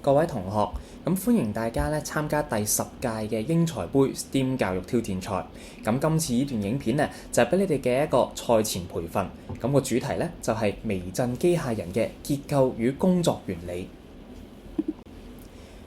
各位同學，咁歡迎大家咧參加第10屆嘅英才杯 STEAM 教育挑戰賽。咁今次呢段影片咧就係俾你哋嘅一個賽前培訓。咁個主題咧就係微振機械人嘅結構與工作原理。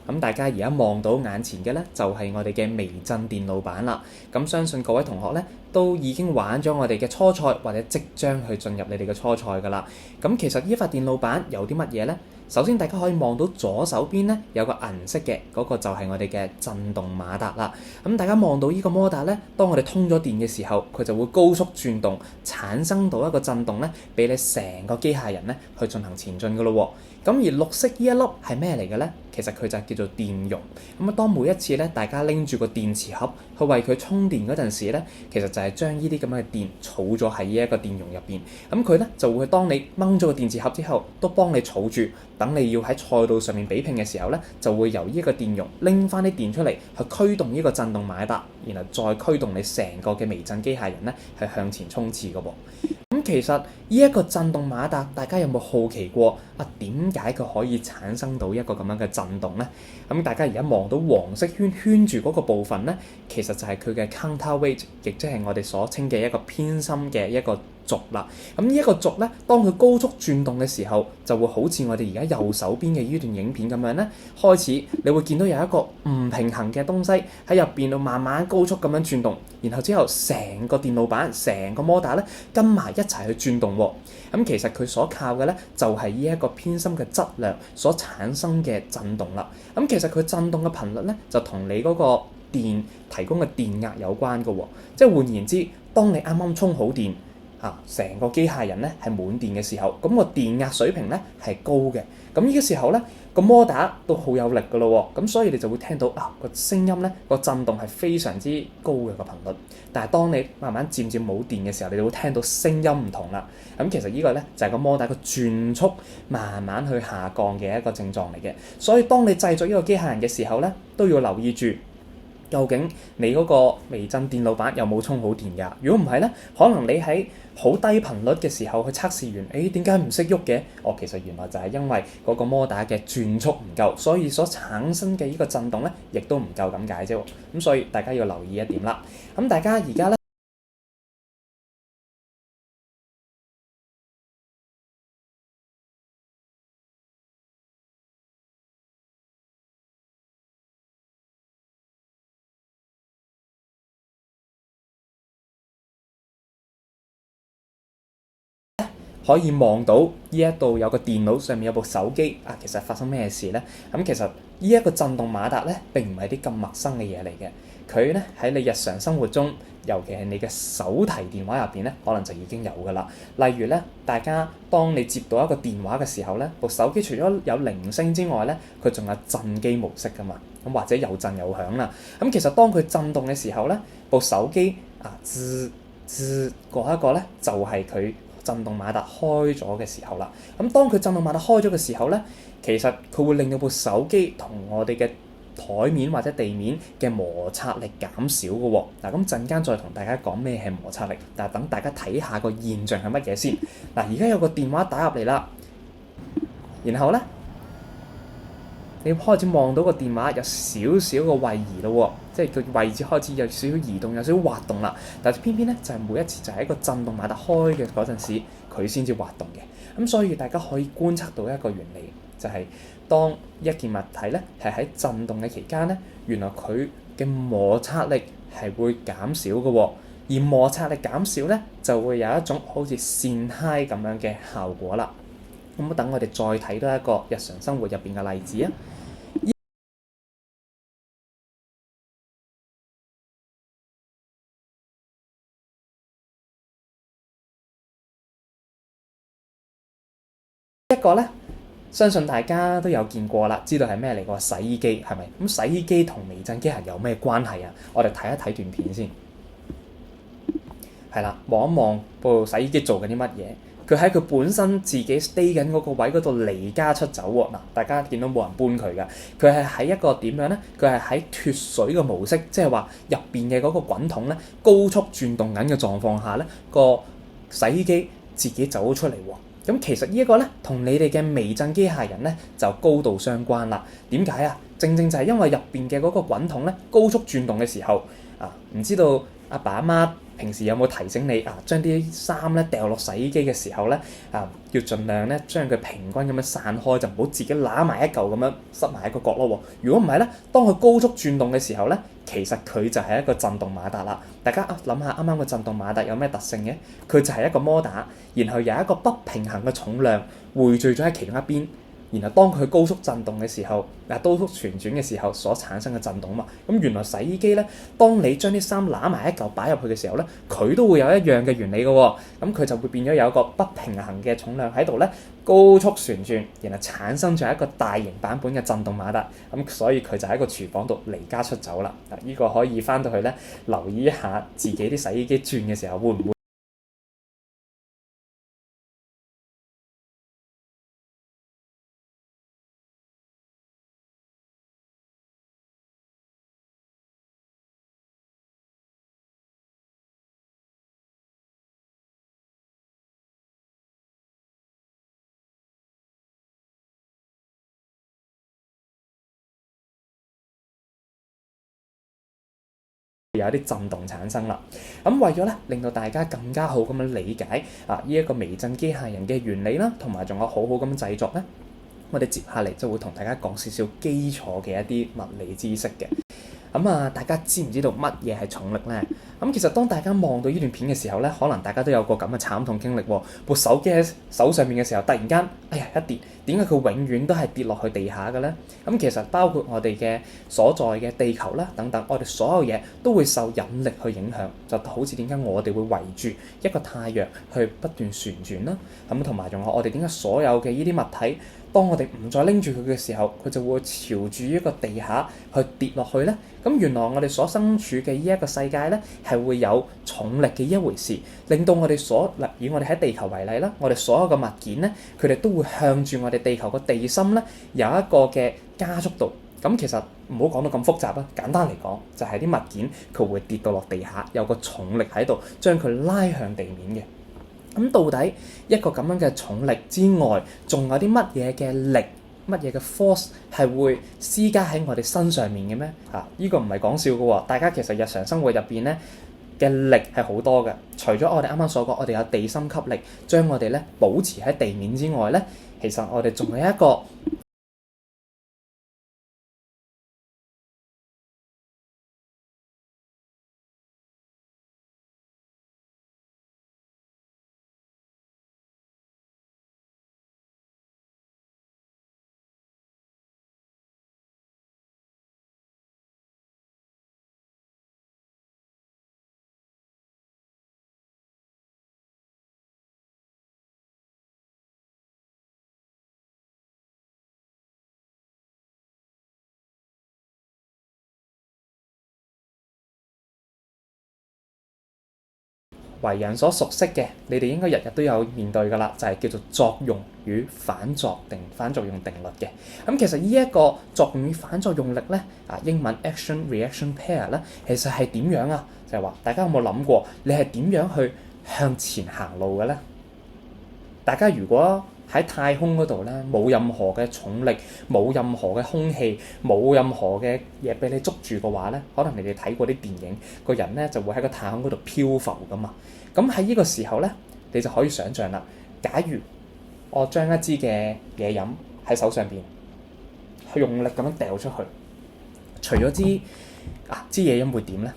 咁大家而家望到眼前嘅咧就係我哋嘅微振電路板啦。咁相信各位同學咧都已經玩咗我哋嘅初賽或者即將去進入你哋嘅初賽㗎啦。咁其實呢塊電路板有啲乜嘢咧？首先大家可以望到左手邊咧有個銀色嘅嗰個就係我哋嘅振動馬達啦。咁大家望到呢個摩打咧，當我哋通咗電嘅時候，佢就會高速轉動，產生到一個震動咧，俾你成個機械人咧去進行前進㗎咯喎。咁而綠色呢一粒係咩嚟嘅咧？其實佢就叫做電容。咁當每一次咧大家拎住個電池盒去為佢充電嗰陣時咧，其實就係將呢啲咁嘅電儲咗喺呢一個電容入邊。咁佢咧就會當你掹咗個電池盒之後，都幫你儲住。等你要喺賽道上面比拼嘅時候咧，就會由呢一個電容拎翻啲電出嚟去驅動呢個振動馬達，然後再驅動你成個嘅微振機械人咧係向前衝刺嘅喎。咁其實呢一個振動馬達，大家有冇好奇過點解佢可以產生到一個咁樣嘅震動咧？咁大家而家望到黃色圈圈住嗰個部分咧，其實就係佢嘅 counterweight， 亦即係我哋所稱嘅一個偏心嘅一個軸啦。咁呢一個軸咧，當佢高速轉動嘅時候，就會好似我哋而家右手邊嘅呢段影片咁樣咧，開始你會見到有一個唔平衡嘅東西喺入邊度慢慢高速咁樣轉動，然後之後成個電路板、成個摩打咧跟埋一齊去轉動喎。咁其實佢所靠嘅咧就係呢一個偏心嘅質量所產生嘅震動啦。咁其實佢震動嘅頻率咧就同你嗰個電提供嘅電壓有關嘅喎。即係換言之，當你啱啱充好電成個機械人咧係滿電嘅時候，咁個電壓水平咧係高嘅。咁呢個時候咧個摩打都好有力㗎咯喎。咁所以你就會聽到個聲音咧個震動係非常之高嘅個頻率。但係當你慢慢漸漸冇電嘅時候，你就會聽到聲音唔同啦。咁其實呢個咧就係個摩打個轉速慢慢去下降嘅一個症狀嚟嘅。所以當你製作呢個機械人嘅時候咧，都要留意住。究竟你嗰個微振電路板有冇充好電㗎？如果唔係咧，可能你喺好低頻率嘅時候去測試完，點解唔識喐嘅？其實原來就係因為嗰個摩打嘅轉速唔夠，所以所產生嘅呢個震動咧，亦都唔夠咁解啫。咁所以大家要留意一點啦。咁大家而家咧，可以望到呢一度有個電腦上面有部手機其實發生咩事呢？咁其實呢一個震動馬達咧並唔係啲咁陌生嘅嘢嚟嘅。佢咧喺你日常生活中，尤其係你嘅手提電話入邊咧，可能就已經有㗎啦。例如咧，大家當你接到一個電話嘅時候咧，部手機除咗有鈴聲之外咧，佢仲有震機模式㗎嘛。咁或者有震有響啦。咁其實當佢震動嘅時候咧，部手機吱嗰一個咧就係佢振動馬達開咗嘅時候啦。咁當佢振動馬達開咗嘅時候咧，其實佢會令到部手機同我哋嘅台面或者地面嘅摩擦力減少嘅喎。咁陣間再同大家講咩係摩擦力，但係等大家睇下個現象係乜嘢先。而家有個電話打入嚟啦，然後咧你開始望到個電話有少少個位移咯，即係個位置開始有少少移動，有少少滑動啦。但係偏偏咧就係每一次就係一個振動馬達開嘅嗰陣時，佢先至滑動嘅。咁所以大家可以觀察到一個原理，就係當一件物體咧係喺震動嘅期間咧，原來佢嘅摩擦力係會減少嘅喎。而摩擦力減少咧，就會有一種好似線嗨咁樣嘅效果啦。咁等我哋再睇多一個日常生活入邊嘅例子啊！一個咧，相信大家都有見過啦，知道係咩嚟個洗衣機係咪？咁洗衣機同微振機械有咩關係啊？我哋睇一睇段片先。係啦，望一望部洗衣機做緊啲乜嘢？佢喺佢本身自己 stay 緊嗰個位嗰度離家出走喎。大家見到冇人搬佢㗎，佢係喺一個點樣咧？佢係喺脫水嘅模式，即係話入邊嘅嗰個滾筒咧高速轉動緊嘅狀況下咧，個洗衣機自己走咗出嚟喎。咁其實呢一個咧，同你哋嘅微震機械人咧就高度相關啦。點解啊？正正就係因為入邊嘅嗰個滾筒咧高速轉動嘅時候啊，唔知道阿爸阿媽平時有冇提醒你啊，將啲衫咧掉落洗衣機嘅時候咧啊，要盡量咧將佢平均咁樣散開，就唔好自己揦埋一嚿咁樣塞埋喺個角落喎。如果唔係咧，當佢高速轉動嘅時候咧，其實佢就係一個震動馬達啦。大家諗下啱啱個震動馬達有咩特性嘅？佢就係一個摩打，然後有一個不平衡嘅重量匯聚咗喺其中一邊。然後當佢高速震動嘅時候，高速旋轉嘅時候所產生嘅震動嘛，咁原來洗衣機咧，當你將啲衫揦埋一嚿擺入去嘅時候咧，佢都會有一樣嘅原理嘅喎，咁佢就會變咗有一個不平衡嘅重量喺度咧，高速旋轉，然後產生咗一個大型版本嘅震動馬達，咁所以佢就喺個廚房度離家出走啦。呢個可以翻到去咧，留意一下自己啲洗衣機轉嘅時候會唔會有啲震動產生啦。咁為咗咧令到大家更加好咁樣理解呢一個微震機械人嘅原理啦，同埋仲有好好咁製作咧，我哋接下嚟就會同大家講少少基礎嘅一啲物理知識嘅。大家知唔知道乜嘢係重力咧？其實當大家望到呢段片嘅時候咧，可能大家都有個咁嘅慘痛經歷喎。部手機喺手上面嘅時候，突然間，哎呀一跌，點解佢永遠都係跌落去地下嘅咧？其實包括我哋嘅所在嘅地球啦，等等，我哋所有嘢都會受引力去影響，就好似點解我哋會圍住一個太陽去不斷旋轉啦。同埋仲有我哋點解所有嘅呢啲物體，當我哋唔再拎住佢嘅時候，佢就會朝住一個地下去跌落去咧。原來我哋所身處嘅呢一個世界咧，係會有重力嘅一回事，令到我哋以我哋喺地球為例啦，我哋所有嘅物件咧，佢哋都會向住我哋地球個地心咧有一個嘅加速度。其實唔好講到咁複雜啦，簡單嚟講就係啲物件佢會跌到落地下，有個重力喺度將佢拉向地面嘅。到底一個咁樣嘅重力之外，仲有啲乜嘢嘅力、乜嘢嘅 force 係會施加喺我哋身上面嘅咩？呢個唔係講笑嘅喎，大家其實日常生活入邊咧嘅力係好多嘅。除咗我哋啱啱所講，我哋有地心吸力將我哋咧保持喺地面之外咧，其實我哋仲有一個為人所熟悉嘅，你哋應該日日都有面對㗎啦，就係叫做作用與反作用定律嘅。其實呢一個作用與反作用力咧，英文 action-reaction pair 咧，其實係點樣啊？就係話大家有冇諗過，你係點樣去向前行路嘅咧？大家如果喺太空嗰度咧，冇任何嘅重力，冇任何嘅空氣，冇任何嘅嘢俾你捉住嘅話咧，可能你哋睇過啲電影，個人咧就會喺個太空嗰度漂浮噶嘛。咁喺呢個時候咧，你就可以想像啦。假如我將一支嘅嘢飲喺手上邊，去用力咁樣掉出去，除咗支嘢飲會點咧？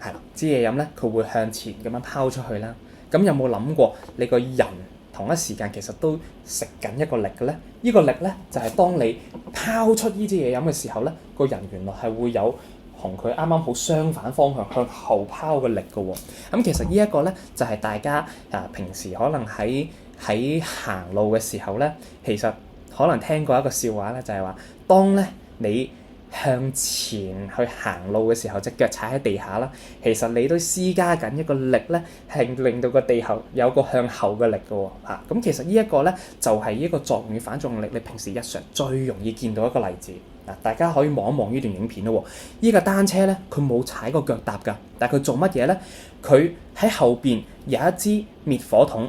係啦，支嘢飲咧佢會向前咁樣拋出去啦。咁有冇諗過你個人同一時間其實都食緊一個力嘅咧？呢個力咧就係當你拋出呢支嘢飲嘅時候咧，個人原來係會有同佢啱啱好相反方向向後拋嘅力嘅喎。其實呢一個咧就係大家平時可能喺行路嘅時候咧，其實可能聽過一個笑話咧，就係話當咧你向前去行路嘅時候，隻腳踩喺地下啦，其實你都施加緊一個力咧，係令到個地球有個向後嘅力嘅喎。咁其實呢一個咧就係一個作用與反作用力，你平時日常最容易見到一個例子。大家可以望一望呢段影片咯。呢個單車咧，佢冇踩過腳踏㗎，但係佢做乜嘢咧？佢喺後邊有一支滅火筒，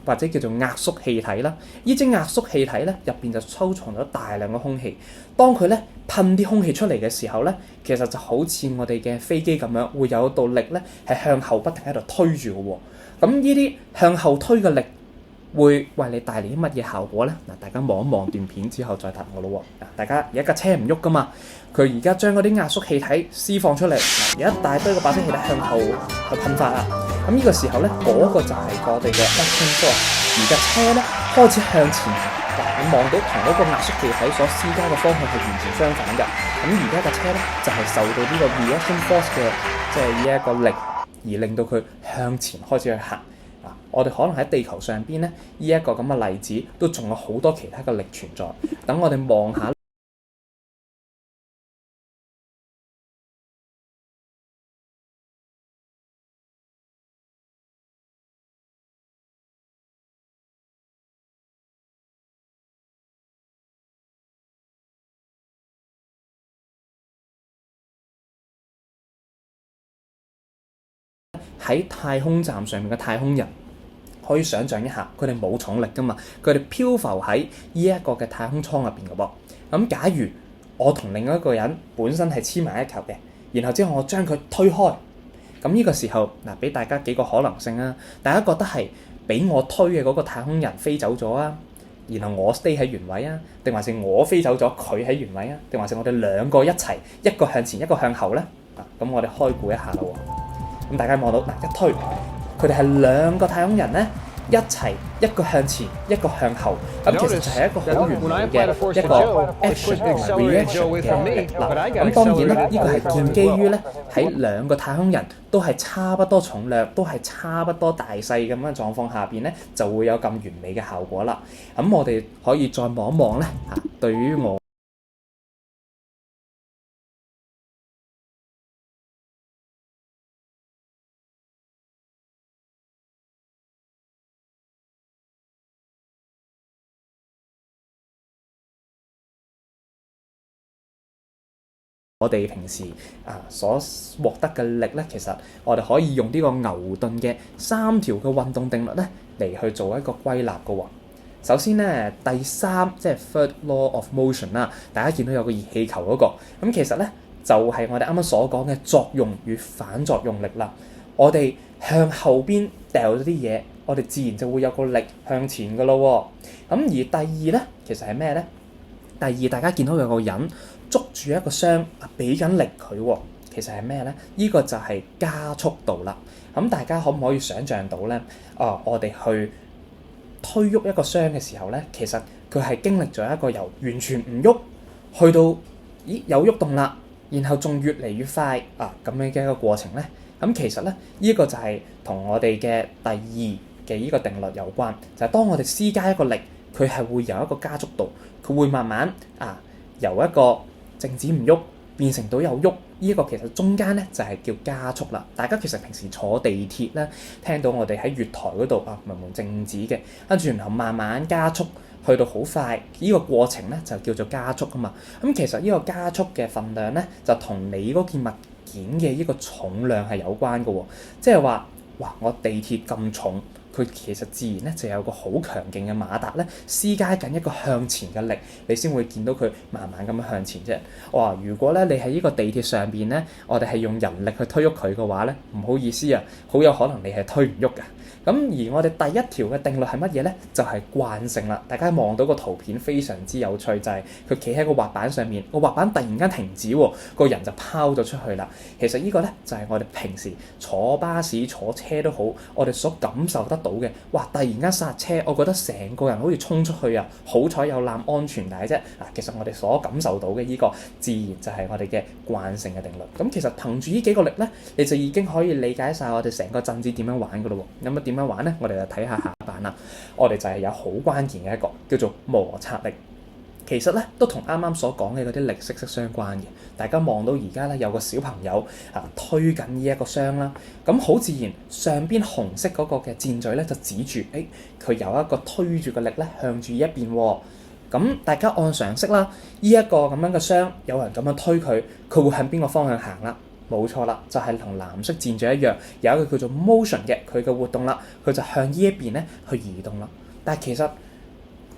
或者叫做壓縮氣體啦。呢支壓縮氣體咧入邊就收藏咗大量嘅空氣。當佢咧噴啲空氣出嚟嘅時候咧，其實就好似我哋嘅飛機咁樣，會有一道力咧係向後不停喺度推住嘅喎。咁呢啲向後推嘅力會為你帶嚟啲乜嘢效果咧？嗱，大家望一望段片之後再答我咯喎。大家而家架車唔喐噶嘛，佢而家將嗰啲壓縮氣體釋放出嚟，有一大堆嘅白色氣體向後去噴發啦。咁呢個時候咧，嗰個就係我哋嘅 action force。而架車咧開始向前行，你望到同嗰個壓縮氣體所施加嘅方向係完全相反㗎。咁而家架車咧就係受到呢個 reaction force 嘅即係呢一個力，而令到佢向前開始去行。我哋可能喺地球上邊咧，呢一個咁嘅例子都仲有好多其他嘅力存在。等我哋望下。喺太空站上面嘅太空人，可以想像一下，佢哋冇重力㗎嘛，佢哋漂浮喺呢一個嘅太空艙入邊嘅噃。咁假如我同另外一個人本身係黐埋一嚿嘅，然後之後我將佢推開，咁呢個時候俾大家幾個可能性啊。大家覺得係俾我推嘅嗰個太空人飛走咗啊，然後我 stay 喺原位啊，定還是我飛走咗佢喺原位啊，定還是我哋兩個一齊，一個向前一個向後咧？咁我哋開估一下啦喎。咁大家望到一推，佢哋係兩個太空人咧一齊，一個向前，一個向後。咁其實就係一個好完美嘅一個 action 同埋 reaction 嘅力啦。咁當然啦，呢個係建基於咧喺兩個太空人都係差不多重量，都係差不多大細咁嘅狀況下邊咧，就會有咁完美嘅效果啦。咁我哋可以再望一望咧對於我哋平時所獲得嘅力咧，其實我哋可以用呢個牛頓嘅3條嘅運動定律咧嚟去做一個歸納嘅喎。首先咧，第3即係 third law of motion 啦，大家見到有個熱氣球嗰個，咁其實咧就係我哋啱啱所講嘅作用與反作用力啦。我哋向後邊掉咗啲嘢，我哋自然就會有個力向前嘅咯喎。咁而第2咧，其實係咩咧？第2大家見到有個人捉住一個箱，俾緊力佢喎，其實係咩咧？呢個就係加速度啦。咁大家可唔可以想像到咧？我哋去推喐一個箱嘅時候咧，其實佢係經歷咗一個由完全唔喐，去到有喐動啦，然後仲越嚟越快咁樣嘅一個過程咧。咁其實咧，呢個就係同我哋嘅第2嘅呢個定律有關，就係當我哋施加一個力，佢係會有一個加速度，佢會慢慢由一個靜止唔喐變成到有喐，呢個其實中間咧就係叫加速啦。大家其實平時坐地鐵咧，聽到我哋喺月台嗰度明明靜止嘅，跟住然後慢慢加速去到好快，呢個過程咧就叫做加速啊嘛。咁其實呢個加速嘅分量咧，就同你嗰件物件嘅呢個重量係有關嘅喎。即係話，我地鐵咁重。佢其實自然咧就有個好強勁嘅馬達咧施加緊一個向前嘅力，你先會見到佢慢慢咁樣向前啫。如果咧你喺呢個地鐵上邊咧，我哋係用人力去推喐佢嘅話咧，唔好意思啊，好有可能你係推唔喐㗎。咁而我哋第1條嘅定律係乜嘢咧？就係慣性啦。大家望到個圖片非常之有趣，就係佢企喺個滑板上面，個滑板突然間停止喎，個人就拋咗出去啦。其實呢個咧就係我哋平時坐巴士、坐車都好，我哋所感受得到嘅。突然間剎車，我覺得成個人好似衝出去啊！好彩有攬安全帶啫。其實我哋所感受到嘅呢個自然就係我哋嘅慣性嘅定律。咁其實憑住呢幾個力咧，你就已經可以理解晒我哋成個陣子點樣玩噶咯喎。咁點樣玩咧？我哋就睇下下一版啦。我哋就係有好關鍵嘅一個叫做摩擦力。其實咧都同啱啱所講嘅嗰啲力息息相關嘅。大家望到而家咧有個小朋友推緊呢一個箱啦，咁好自然上邊紅色嗰個嘅箭嘴咧就指住，佢有一個推住嘅力咧向住一邊喎。咁大家按常識啦，呢一個咁樣嘅箱有人咁樣推佢，佢會向邊個方向行啦？冇錯啦，就係同藍色箭嘴一樣，有一個叫做 motion 嘅佢嘅活動啦，佢就向呢一邊咧去移動啦。但係其實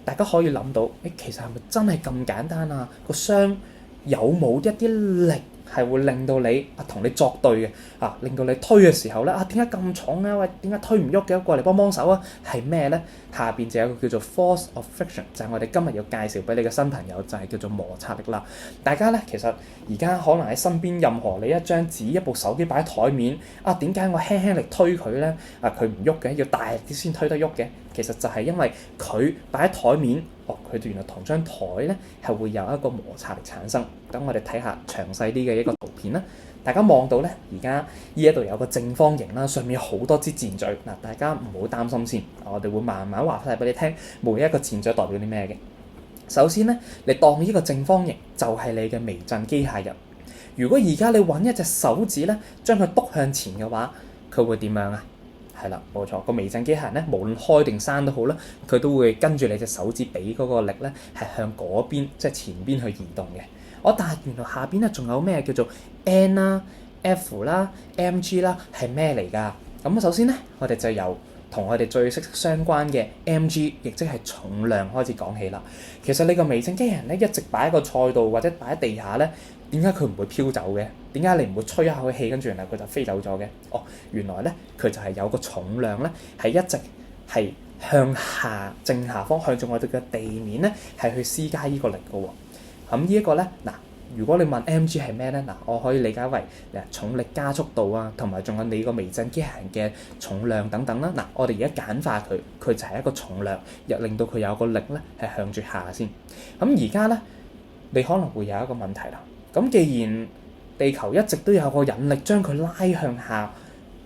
大家可以諗到，其實係咪真係咁簡單啊？個箱有冇一啲力係會令到你同你作對嘅令到你推嘅時候咧點解咁重啊？喂，點解推唔喐嘅？過嚟幫手啊！係咩咧？下邊就有一個叫做 force of friction， 就係我哋今日要介紹俾你嘅新朋友，就係叫做摩擦力啦。大家咧其實而家可能喺身邊任何你一張紙、一部手機擺喺台面點解我輕輕力推佢咧佢唔喐嘅？要大力啲先推得喐嘅？其實就係因為佢擺喺台面，佢原來同張台咧係會有一個摩擦力產生。等我哋睇下詳細啲嘅一個圖片啦。大家望到咧，而家呢一度有個正方形啦，上面有好多支箭嘴。大家唔好擔心先，我哋會慢慢話晒俾你聽，每一個箭嘴代表啲咩嘅。首先咧，你當呢個正方形就係你嘅微震機械人。如果而家你揾一隻手指咧，將佢篤向前嘅話，佢會點樣啊？係啦，冇錯，個微震機械人咧，無論開定閂都好啦，佢都會跟住你隻手指俾嗰個力咧，係向嗰邊即係前邊去移動嘅。但係原來下邊咧仲有咩叫做 N 啦、F 啦、mg 啦，係咩嚟㗎？咁首先咧，我哋就由同我哋最息息相關嘅 mg， 亦即係重量開始講起啦。其實你個微震機械人咧一直擺喺個賽道或者擺喺地下咧，點解佢唔會飄走嘅？點解你唔會吹一口氣跟住然後佢就飛走咗嘅？原來咧佢就係有個重量咧係一直係向下正下方向住我哋嘅地面咧係去施加呢個力嘅喎。咁呢一個咧如果你問 mg 係咩咧我可以理解為重力加速度同埋仲有你個微震機械人嘅重量等等啦。我哋而家簡化佢，佢就係一個重量，又令到佢有個力咧係向住下先。咁而家咧，你可能會有一個問題啦。咁既然地球一直都有個引力將佢拉向下，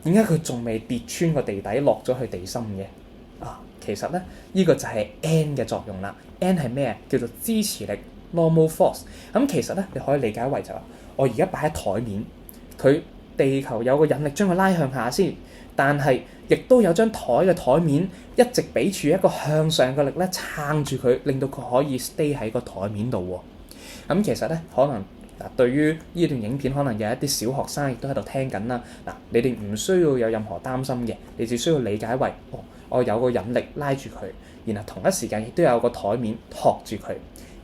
點解佢仲未跌穿個地底落咗去地心嘅？其實咧呢個就係 N 嘅作用啦。N 係咩？叫做支持力。Normal force。其實咧，你可以理解為就係我而家擺喺台面，佢地球有個引力將佢拉向下先，但係亦都有張台嘅台面一直俾住一個向上嘅力咧撐住佢，令到佢可以 stay 喺個台面度喎。其實咧，可能對於呢段影片，可能有一啲小學生亦都喺度聽緊啦。你哋唔需要有任何擔心嘅，你只需要理解為我有個引力拉住佢，然後同一時間亦都有個台面托住佢。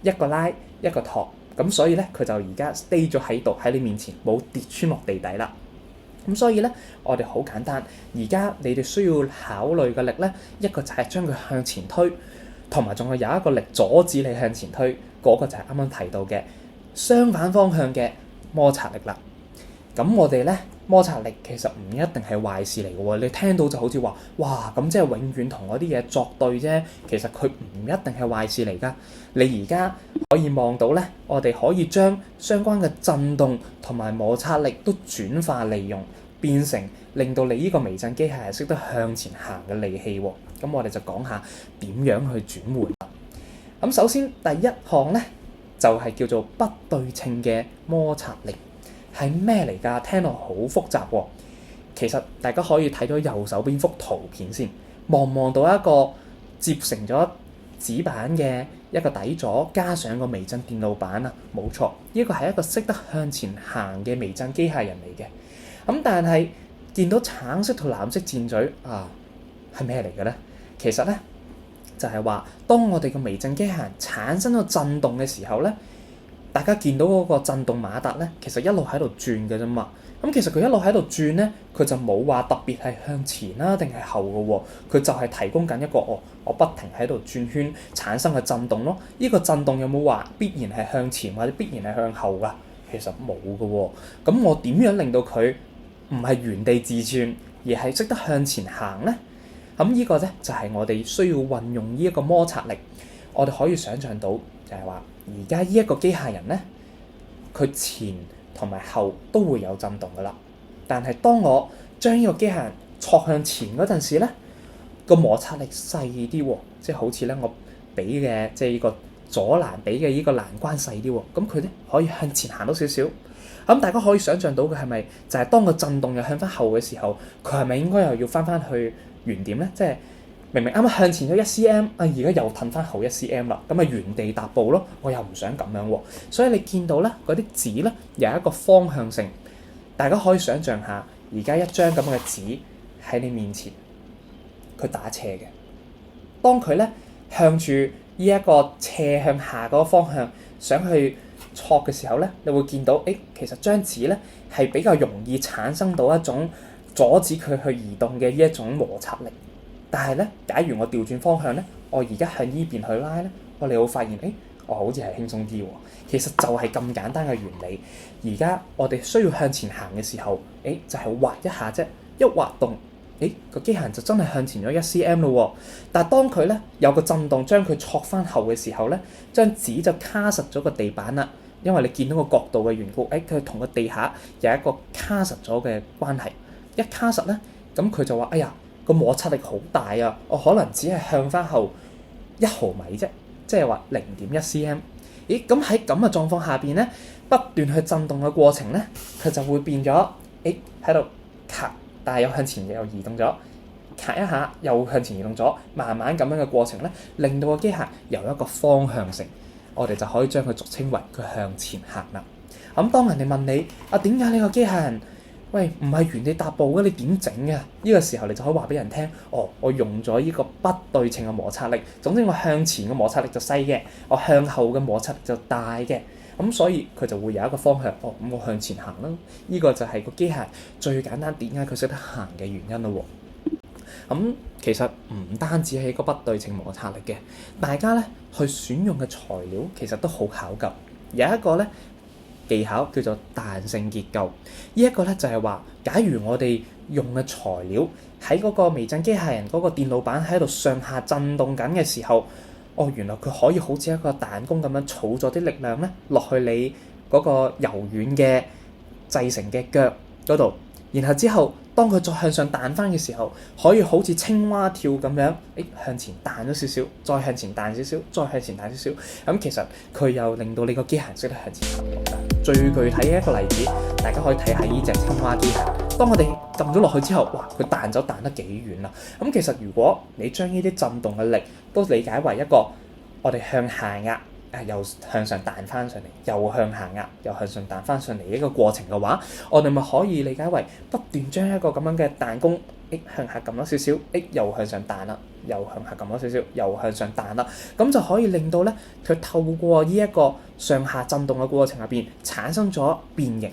一個拉一個托，咁所以咧佢就而家 stay 咗喺度喺你面前，冇跌穿落地底啦。咁所以咧，我哋好簡單，而家你哋需要考慮嘅力咧，一個就係將佢向前推，同埋仲係有一個力阻止你向前推，嗰個就係啱啱提到嘅相反方向嘅摩擦力啦。咁我哋咧摩擦力其實唔一定係壞事嚟嘅喎，你聽到就好似話哇咁即係永遠同嗰啲嘢作對啫，其實佢唔一定係壞事嚟㗎。你而家可以望到咧，我哋可以將相關嘅震動同埋摩擦力都轉化利用，變成令到你呢個微震機械係識得向前行嘅利器喎。咁我哋就講下點樣去轉換。咁首先第一項咧就係叫做不對稱嘅摩擦力。係咩嚟㗎？聽落好複雜喎。其實大家可以睇咗右手邊幅圖片先，望到一個接成咗紙板嘅一個底座，加上個微震電路板啊，冇錯，呢個係一個識得向前行嘅微震機械人嚟嘅。但係見到橙色同藍色箭嘴係咩嚟嘅咧？其實咧就係話，當我哋個微震機械人產生咗震動嘅時候咧，大家見到嗰個震動馬達咧，其實一路喺度轉嘅啫嘛。其實佢一路喺度轉咧，佢就冇話特別係向前啦定係後嘅喎，佢就係提供緊一個我不停喺度轉圈產生嘅震動咯。呢個震動有冇話必然係向前或者必然係向後㗎？其實冇嘅喎。咁我點樣令到佢唔係原地自轉，而係識得向前行咧？呢個咧就係我哋需要運用呢一個摩擦力。我哋可以想像到就係話，而家呢一個機械人咧，佢前同埋後都會有震動噶啦。但係當我將呢個機械人戳向前嗰陣時咧，個摩擦力細啲喎，即係好似咧我俾嘅即係呢個阻攔俾嘅呢個欄關細啲喎，咁佢咧可以向前行多少少。大家可以想像到嘅係咪就係當個震動又向翻後嘅時候，佢係咪應該又要翻去原點咧？即係明明啱啱向前咗1cm，而家又褪翻後1cm啦，咁原地踏步咯。我又唔想咁樣喎，所以你見到咧嗰啲紙咧有一個方向性，大家可以想像下，而家一張咁嘅紙喺你面前，佢打斜嘅。當佢咧向住呢一個斜向下嗰個方向想去戳嘅時候咧，你會見到，其實張紙咧係比較容易產生到一種阻止佢去移動嘅呢一種摩擦力。但係咧，假如我調轉方向咧，我而家向呢邊去拉咧，我哋會發現，我好似係輕鬆啲喎。其實就係咁簡單嘅原理。而家我哋需要向前行嘅時候，就係滑一下啫，一滑動，個機械人就真係向前咗1cm 咯。但係當佢咧有個震動將佢戳翻後嘅時候咧，張紙就卡實咗個地板啦。因為你見到個角度嘅緣故，佢同個地下有一個卡實咗嘅關係。一卡實咧，咁佢就話：哎呀，個摩擦力好大啊！我可能只係向翻後1毫米啫，即係話0.1cm。咁喺咁嘅狀況下邊咧，不斷去震動嘅過程咧，佢就會變咗，喺度咔，但係又向前又移動咗，咔一下又向前移動咗，慢慢咁樣嘅過程咧，令到個機械由一個方向性，我哋就可以將佢俗稱為佢向前行啦。咁當人哋問你點解呢個機械人唔係原地踏步嘅，你點整嘅？呢個時候你就可以話俾人聽，我用咗呢個不對稱嘅摩擦力。總之我向前嘅摩擦力就細嘅，我向後嘅摩擦力就大嘅。咁所以佢就會有一個方向，咁我向前行啦。呢個就係個機械最簡單點解佢識得行嘅原因咯。咁其實唔單止係一個不對稱摩擦力嘅，大家咧去選用嘅材料其實都好考究。有一個咧技巧叫做彈性結構，呢一個咧就係話，假如我哋用嘅材料喺嗰個微震機械人嗰個電路板喺度上下震動緊嘅時候，原來佢可以好似一個彈弓咁樣儲咗啲力量咧落去你嗰個柔軟嘅製成嘅腳嗰度，然後之後當佢再向上彈翻嘅時候，可以好似青蛙跳咁樣，向前彈咗少少，再向前彈少少，再向前彈少少。咁其實佢又令到你個機械人識得向前行。最具體嘅一個例子，大家可以睇下呢隻青蛙機械人。當我哋撳咗落去之後，佢彈走彈得幾遠啦。咁其實如果你將呢啲震動嘅力都理解為一個我哋向下壓，又向上彈翻上嚟，又向下壓，又向上彈翻上嚟一個過程嘅話，我哋咪可以理解為不斷將一個咁樣嘅彈弓，向下撳咗少少，又向上彈啦，又向下撳咗少少，又向上彈啦，咁就可以令到咧佢透過呢一個上下震動嘅過程入邊產生咗變形。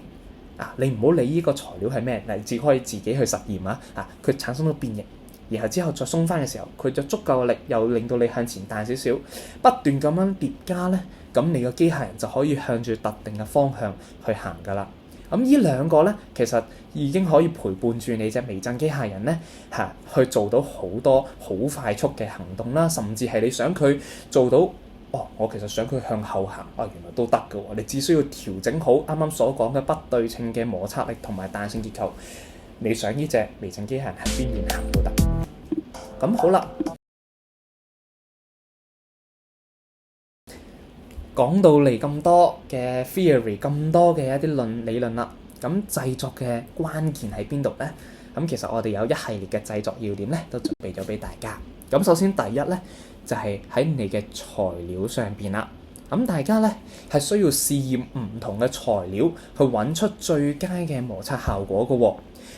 你唔好理呢個材料係咩，你只可以自己去實驗啊！佢產生咗變形。然後之後再鬆翻嘅時候，佢就足夠嘅力，又令到你向前彈少少，不斷咁樣疊加咧，咁你個機械人就可以向住特定嘅方向去行噶啦。咁呢兩個咧，其實已經可以陪伴住你隻微震機械人咧，去做到好多好快速嘅行動啦，甚至係你想佢做到，我其實想佢向後行，原來都得嘅喎。你只需要調整好啱啱所講嘅不對稱嘅摩擦力同埋彈性結構，你想呢隻微震機械人喺邊邊行都得。咁好啦，講到嚟咁多嘅 theory， 咁多嘅一啲理論啦，咁製作嘅關鍵喺邊度咧？咁其實我哋有一系列嘅製作要點咧，都準備咗俾大家。咁首先第一咧，就係喺你嘅材料上邊啦。咁大家咧係需要試驗唔同嘅材料去揾出最佳嘅摩擦效果嘅喎。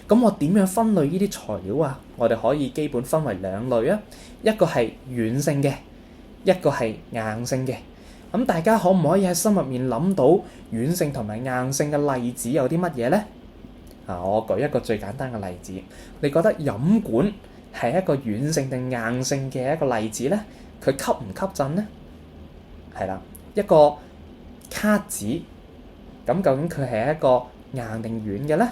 咁我點樣分類呢啲材料啊？我哋可以基本分為兩類啊，一個係軟性嘅，一個係硬性嘅。咁大家可唔可以喺心入面諗到軟性同埋硬性嘅例子有啲乜嘢咧？我舉一個最簡單嘅例子，你覺得飲管係一個軟性定硬性嘅一個例子咧？佢吸唔吸震咧？係啦，一個卡紙，咁究竟佢係一個硬定軟嘅咧？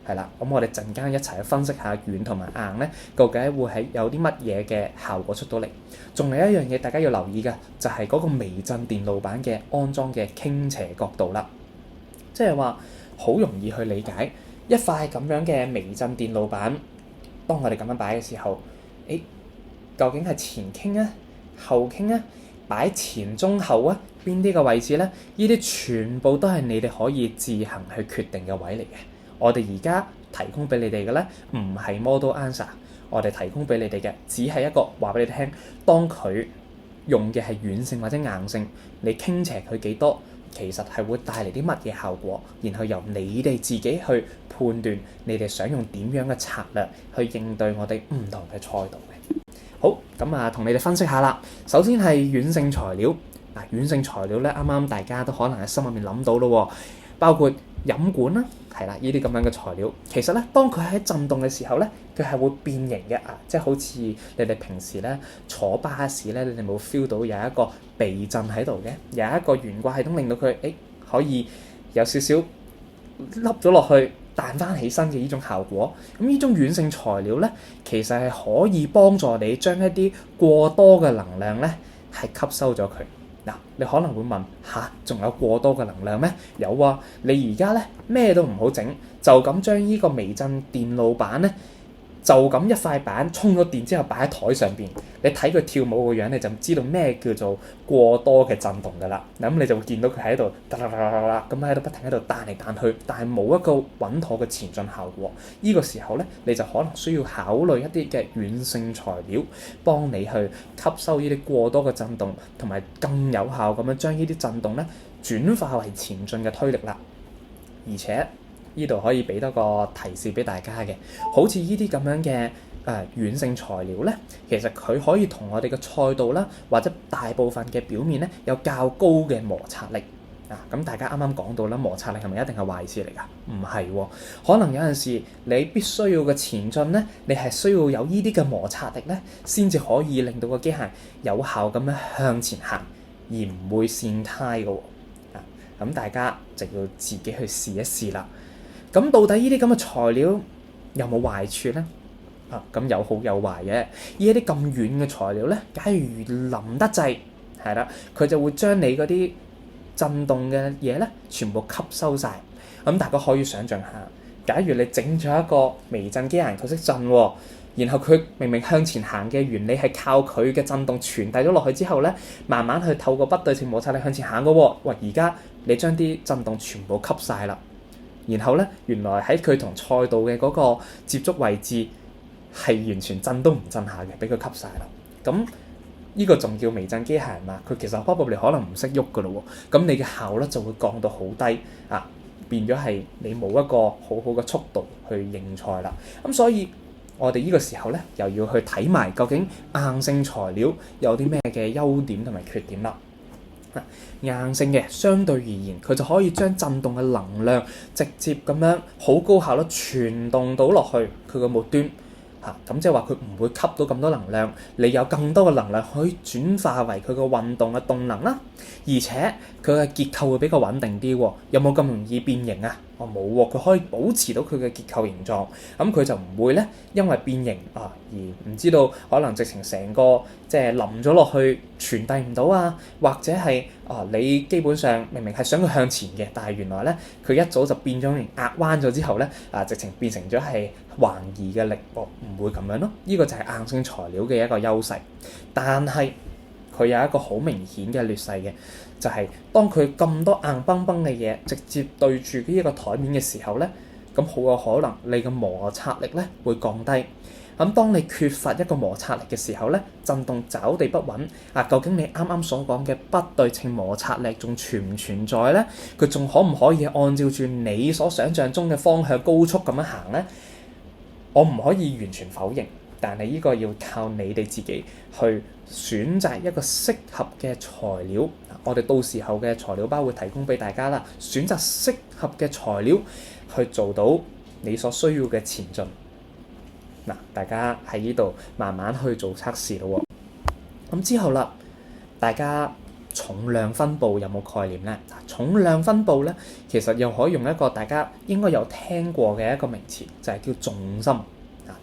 係啦，咁我哋陣間一齊去分析下軟同埋硬咧，究竟會係有啲乜嘢嘅效果出到嚟？仲有一樣嘢大家要留意嘅，就係嗰個微震電路板嘅安裝嘅傾斜角度啦。即係話好容易去理解一塊咁樣嘅微震電路板，當我哋咁樣擺嘅時候，究竟係前傾啊、後傾啊、擺前中後啊，邊啲嘅位置咧？呢啲全部都係你哋可以自行去決定嘅位嚟嘅。我哋而家提供俾你哋嘅咧，唔係 model answer， 我哋提供俾你哋嘅只係一個話俾你聽，當佢用嘅係軟性或者硬性，你傾斜佢幾多，其實係會帶嚟啲乜嘢效果，然後由你哋自己去判斷你哋想用點樣嘅策略去應對我哋唔同嘅賽道嘅。好，咁同你哋分析下啦。首先係軟性材料，軟性材料咧，啱啱大家都可能喺心入面諗到咯，包括飲管啦，係啦，呢啲咁樣嘅材料，其實咧，當佢喺震動嘅時候咧，佢係會變形嘅即係好似你哋平時咧坐巴士咧，你哋冇 feel 到有一個避震喺度嘅，有一個懸掛系統令到佢可以有少少凹咗落去彈翻起身嘅呢種效果。咁呢種軟性材料咧，其實係可以幫助你將一啲過多嘅能量咧係吸收咗佢。你可能會問仲有過多嘅能量咩？有啊，你而家咧咩都唔好整，就咁將呢個微震電路板咧，就咁一塊板充咗電之後擺喺台上邊，你睇佢跳舞個樣，你就知道咩叫做過多嘅震動㗎啦。咁你就會見到佢喺度咁喺度不停喺度彈嚟彈去，但係冇一個穩妥嘅前進效果。呢個時候咧，你就可能需要考慮一啲嘅軟性材料，幫你去吸收呢啲過多嘅震動，同埋更有效咁樣將呢啲震動咧轉化為前進嘅推力啦。而且呢度可以俾多個提示俾大家嘅，好似呢啲咁樣嘅軟性材料咧，其實佢可以同我哋嘅賽道啦，或者大部分嘅表面咧有較高嘅摩擦力。咁大家啱啱講到啦，摩擦力係咪一定係壞事嚟㗎？唔係喎，可能有陣時你必須要嘅前進咧，你係需要有呢啲嘅摩擦力咧，先至可以令到個機械有效咁樣向前行，而唔會跣胎嘅喎。咁大家就要自己去試一試啦。咁到底呢啲咁嘅材料有冇壞處咧？咁有好有壞嘅。呢一啲咁軟嘅材料咧，假如淋得滯，係啦，佢就會將你嗰啲震動嘅嘢咧，全部吸收晒。咁大家可以想像下，假如你整咗一個微震機械人，佢識震喎，然後佢明明向前行嘅原理係靠佢嘅震動傳遞咗落去之後咧，慢慢去透過不對稱摩擦力向前行嘅喎。喂，而家你將啲震動全部吸晒啦。然後咧，原來喺佢同賽道嘅嗰個接觸位置係完全震都唔震下嘅，俾佢吸晒啦。咁呢個仲叫微震機械人嘛？佢其實probably你可能唔識喐噶咯喎。咁你嘅效率就會降到好低變咗係你冇一個好好嘅速度去應賽啦。咁所以我哋呢個時候咧，又要去睇埋究竟硬性材料有啲咩嘅優點同埋缺點啦。硬性嘅相對而言，佢就可以將震動嘅能量直接咁樣好高效率傳動到落去佢個末端咁即係話佢唔會吸到咁多能量，你有更多嘅能量可以轉化為佢個運動嘅動能啦。而且佢嘅結構會比較穩定啲喎。有冇咁容易變形啊？冇喎，佢可以保持到佢嘅結構形狀。咁佢就唔會咧因為變形而唔知道可能直情成個即係淋咗落去傳遞唔到啊，或者係你基本上明明係想佢向前嘅，但係原來咧佢一早就變咗壓彎咗之後咧直情變成咗係橫移嘅力，唔會咁樣咯。呢個就係硬性材料嘅一個優勢，但係佢有一個好明顯嘅劣勢嘅，就係當佢咁多硬崩崩嘅嘢直接對住呢一個台面嘅時候咧，咁好有可能你嘅摩擦力咧會降低。咁當你缺乏一個摩擦力嘅時候咧，震動找地不穩究竟你啱啱所講嘅不對稱摩擦力仲存唔存在咧？佢仲可唔可以按照住你所想像中嘅方向高速咁樣行咧？我唔可以完全否認，但係呢個要靠你哋自己去選擇一個適合嘅材料。我哋到時候嘅材料包會提供俾大家啦，選擇適合嘅材料去做到你所需要嘅前進。大家喺呢度慢慢去做測試咯。咁之後啦，大家重量分佈有冇概念咧？重量分佈咧，其實又可以用一個大家應該有聽過嘅一個名詞，就係叫重心。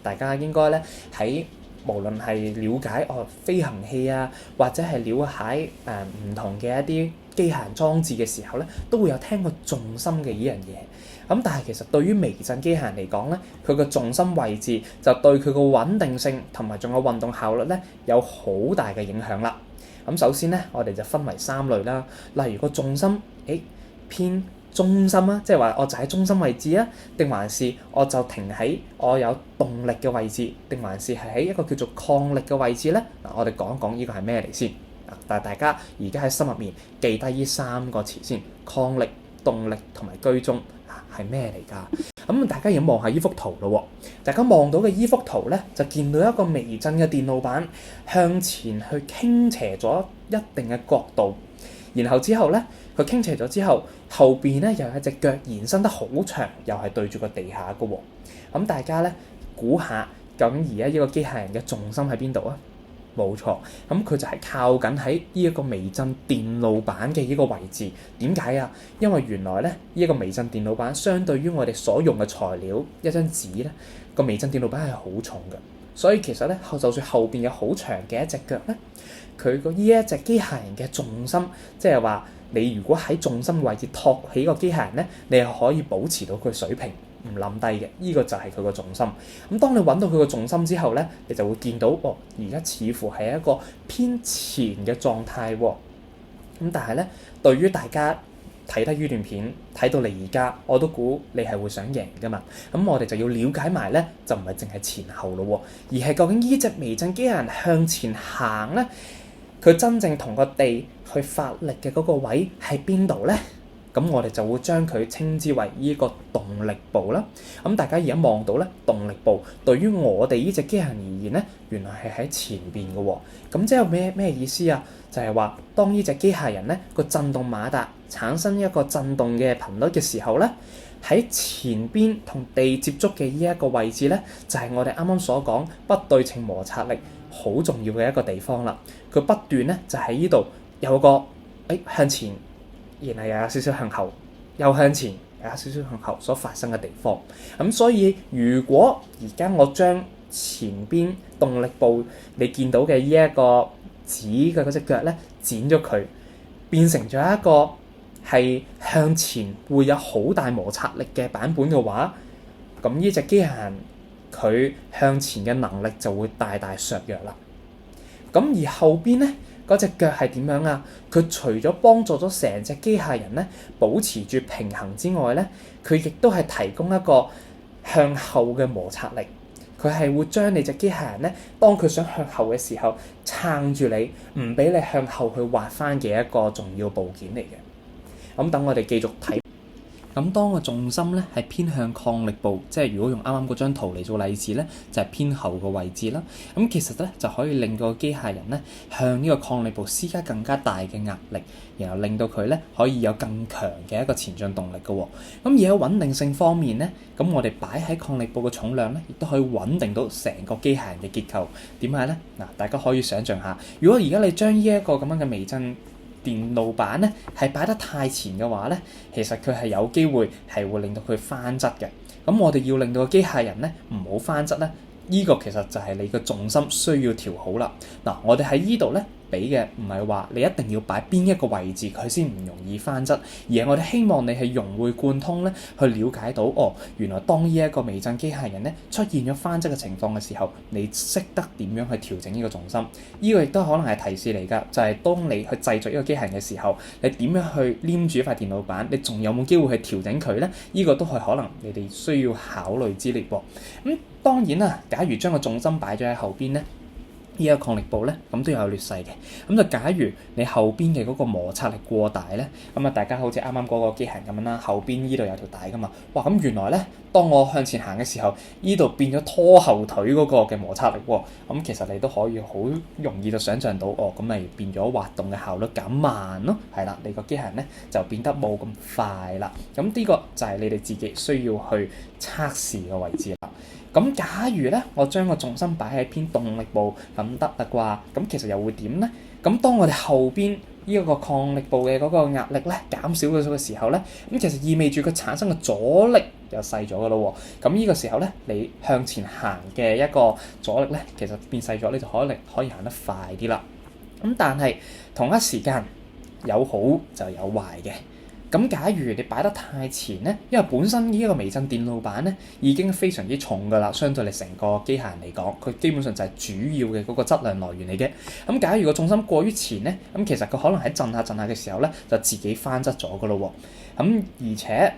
大家應該咧喺無論係了解飛行器或者係了解唔同嘅一啲機械人裝置嘅時候咧，都會有聽過重心嘅呢樣嘢。咁但係其實對於微震機械人嚟講咧，佢個重心位置就對佢個穩定性同埋仲有運動效率咧有好大嘅影響啦。咁首先咧，我哋就分為3類啦。例如個重心偏中心即係話我就喺中心位置定還是我就停喺我有動力嘅位置，定還是係喺一個叫做抗力嘅位置咧？我哋講一講呢個係咩嚟先。但係大家而家喺心入面記低呢3個詞先：抗力、動力同埋居中係咩嚟㗎？咁大家要望下依幅圖咯。大家望到嘅依幅圖咧，就見到一個微震嘅電路板向前去傾斜咗一定嘅角度，然後之後咧佢傾斜咗之後，後邊咧又有一隻腳延伸得好長，又係對住個地下嘅喎。咁大家咧估下，究竟而家呢個機械人嘅重心喺邊度啊？冇錯，咁佢就係靠緊喺呢一個微震電路板嘅呢個位置。點解啊？因為原來咧呢一個微震電路板相對於我哋所用嘅材料一張紙咧，個微震電路板係好重嘅，所以其實咧就算後邊有好長嘅一隻腳咧，佢個呢一隻機械人嘅重心，即係話你如果喺重心位置托起個機械人咧，你係可以保持到佢水平，唔冧低嘅。呢個就係佢個重心。咁當你揾到佢個重心之後咧，你就會見到而家似乎係一個偏前嘅狀態喎。咁但係咧，對於大家睇得呢段片睇到你而家，我都估你係會想贏㗎嘛。咁我哋就要了解埋咧，就唔係淨係前後咯，而係究竟呢隻微震機械人向前行咧，佢真正同個地去發力嘅嗰個位喺邊度咧？咁我哋就會將佢稱之為呢個動力部啦。咁大家而家望到咧，動力部對於我哋呢隻機械人而言咧，原來係喺前邊嘅喎。咁即係咩意思啊？就係話當呢隻機械人咧個震動馬達產生一個震動嘅頻率嘅時候咧，喺前邊同地接觸嘅呢一個位置咧，就係我哋啱啱所講不對稱摩擦力好重要嘅一個地方啦。佢不斷咧就喺呢度有個向前，然後又有少少向後，又向前，又有少少向後所發生嘅地方。咁所以如果而家我將前邊動力部你見到嘅呢一個指嘅嗰隻腳咧剪咗佢，變成咗一個係向前會有好大摩擦力嘅版本嘅話，咁呢隻機械人佢向前嘅能力就會大大削弱啦。咁而後邊咧嗰隻腳係點樣啊？佢除咗幫助咗成隻機械人咧保持住平衡之外咧，佢亦都係提供一個向後嘅摩擦力。佢係會將你隻機械人咧，當佢想向後嘅時候撐住你，唔俾你向後去滑翻嘅一個重要部件嚟嘅。咁等我哋繼續睇。咁當個重心咧係偏向抗力部，即係如果用啱啱嗰張圖嚟做例子咧，就係偏後個位置啦。咁其實咧就可以令個機械人咧向呢個抗力部施加更加大嘅壓力，然後令到佢咧可以有更強嘅一個前進動力嘅喎。咁而喺穩定性方面咧，咁我哋擺喺抗力部嘅重量咧，亦都可以穩定到成個機械人嘅結構。點解咧？嗱，大家可以想像下，如果而家你將呢一個咁樣嘅微震電路板咧係擺得太前嘅話咧，其實佢係有機會係會令到佢翻側嘅。咁我哋要令到個機械人咧唔好翻側咧，呢個其實就係你嘅重心需要調好啦。嗱，我哋喺呢度咧俾嘅唔係話你一定要擺邊一個位置佢先唔容易翻側，而係我哋希望你係融會貫通咧去了解到原來當呢一個微震機械人咧出現咗翻側嘅情況嘅時候，你識得點樣去調整呢個重心。呢個亦都可能係提示嚟㗎，就係當你去製作呢個機械人嘅時候，你點樣去黏住一塊電路板，你仲有冇機會去調整佢咧？呢個都係可能你哋需要考慮之列喎。咁當然啦，假如將個重心擺咗喺後邊咧，呢一個抗力部咧，咁都有劣勢嘅。咁就假如你後邊嘅嗰個摩擦力過大咧，咁啊大家好似啱啱嗰個機械人咁樣啦，後邊呢度有條帶噶嘛，哇！咁原來咧，當我向前行嘅時候，呢度變咗拖後腿嗰個嘅摩擦力喎。咁其實你都可以好容易就想像到，咁咪變咗滑動嘅效率減慢咯。係啦，你個機械人咧就變得冇咁快啦。咁呢個就係你哋自己需要去測試嘅位置啦。咁假如咧，我將個重心擺喺偏動力部，咁得啦啩？咁其實又會點咧？咁當我哋後邊呢一個抗力部嘅嗰個壓力咧減少咗嘅時候咧，咁其實意味住佢產生嘅阻力又細咗噶咯喎。咁呢個時候咧，你向前行嘅一個阻力咧，其實變細咗，你就可以行得快啲啦。咁但係同一時間有好就有壞嘅。咁假如你擺得太前咧，因為本身呢一個微震電路板咧已經非常之重㗎啦，相對你成個機械人嚟講，佢基本上就係主要嘅嗰個質量來源嚟嘅。咁假如個重心過於前咧，咁其實佢可能喺震下嘅時候咧，就自己翻側咗㗎咯喎。咁而且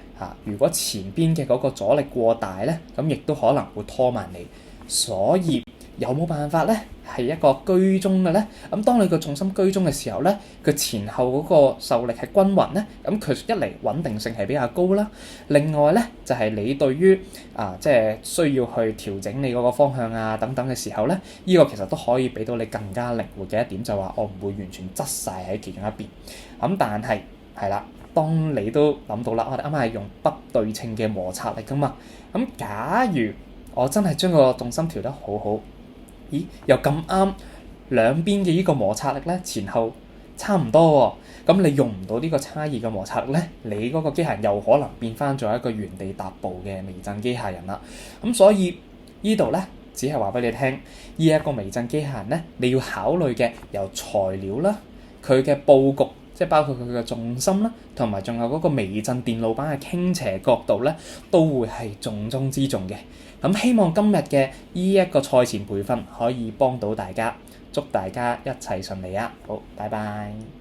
如果前邊嘅嗰個阻力過大咧，咁亦都可能會拖慢你。所以有冇辦法咧係一個居中嘅咧？咁當你個重心居中嘅時候咧，佢前後嗰個受力係均勻咧，咁佢一嚟穩定性係比較高啦。另外咧就係你對於即係需要去調整你嗰個方向啊等等嘅時候咧，呢個其實都可以俾到你更加靈活嘅一點，就話我唔會完全側晒喺其中一邊。咁但係啦，當你都諗到啦，我哋啱啱係用不對稱嘅摩擦力噶嘛。咁假如我真係將個重心調得好好，咦又咁啱兩邊嘅呢個摩擦力咧前後差唔多喎，咁你用唔到呢個差異嘅摩擦力咧，你嗰個機械人又可能變翻做一個原地踏步嘅微震機械人啦。咁所以呢度咧只係話俾你聽，呢一個微震機械人咧，你要考慮嘅由材料啦，佢嘅佈局，即係包括佢嘅重心啦，同埋仲有嗰個微震電路板嘅傾斜角度咧，都會係重中之重嘅。咁希望今日嘅呢一個賽前培訓可以幫到大家，祝大家一切順利啊！好，拜拜。